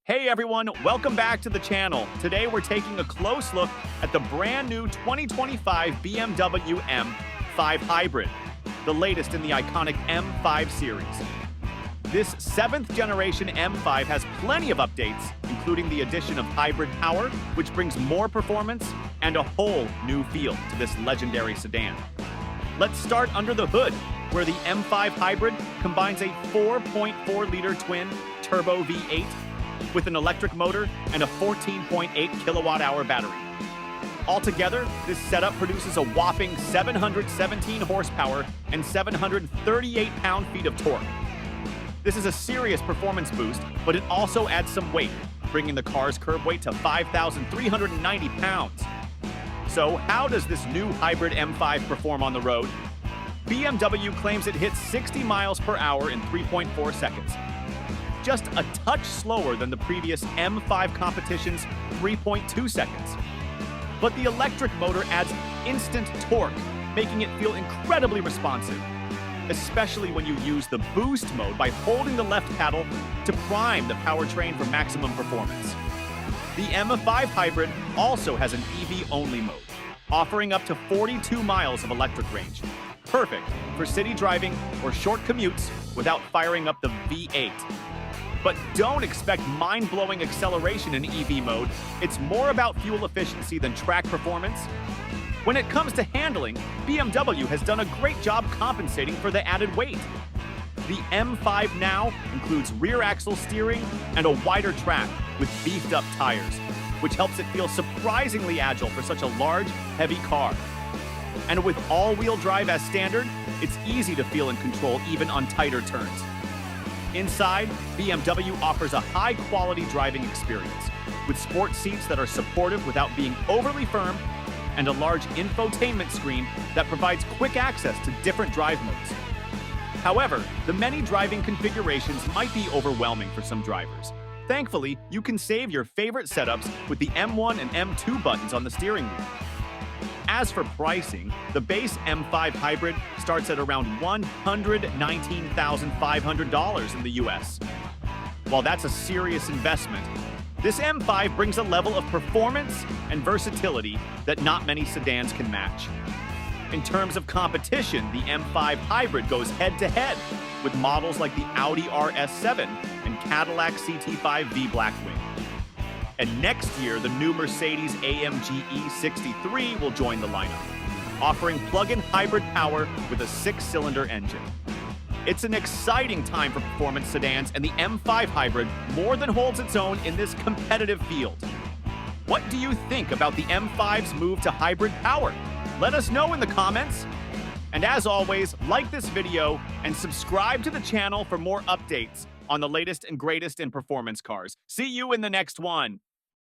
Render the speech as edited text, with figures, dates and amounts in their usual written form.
Hey everyone, welcome back to the channel. Today we're taking a close look at the brand new 2025 BMW M5 Hybrid, the latest in the iconic M5 series. This 7th generation M5 has plenty of updates, including the addition of hybrid power, which brings more performance and a whole new feel to this legendary sedan. Let's start under the hood, where the M5 Hybrid combines a 4.4-liter twin turbo V8 with an electric motor and a 14.8 kilowatt-hour battery. Altogether, this setup produces a whopping 717 horsepower and 738 pound-feet of torque. This is a serious performance boost, but it also adds some weight, bringing the car's curb weight to 5,390 pounds. So how does this new hybrid M5 perform on the road? BMW claims it hits 60 miles per hour in 3.4 seconds. Just a touch slower than the previous M5 competition's 3.2 seconds. But the electric motor adds instant torque, making it feel incredibly responsive, especially when you use the boost mode by holding the left paddle to prime the powertrain for maximum performance. The M5 Hybrid also has an EV-only mode, offering up to 42 miles of electric range, perfect for city driving or short commutes without firing up the V8. But don't expect mind-blowing acceleration in EV mode. It's more about fuel efficiency than track performance. When it comes to handling, BMW has done a great job compensating for the added weight. The M5 now includes rear axle steering and a wider track with beefed-up tires, which helps it feel surprisingly agile for such a large, heavy car. And with all-wheel drive as standard, it's easy to feel in control even on tighter turns. Inside, BMW offers a high-quality driving experience, with sport seats that are supportive without being overly firm, and a large infotainment screen that provides quick access to different drive modes. However, the many driving configurations might be overwhelming for some drivers. Thankfully, you can save your favorite setups with the M1 and M2 buttons on the steering wheel. As for pricing, the base M5 Hybrid starts at around $119,500 in the US. While that's a serious investment, this M5 brings a level of performance and versatility that not many sedans can match. In terms of competition, the M5 Hybrid goes head-to-head with models like the Audi RS7 and Cadillac CT5 V Blackwing. And next year, the new Mercedes-AMG E63 will join the lineup, offering plug-in hybrid power with a 6-cylinder engine. It's an exciting time for performance sedans, and the M5 Hybrid more than holds its own in this competitive field. What do you think about the M5's move to hybrid power? Let us know in the comments. And as always, like this video and subscribe to the channel for more updates on the latest and greatest in performance cars. See you in the next one.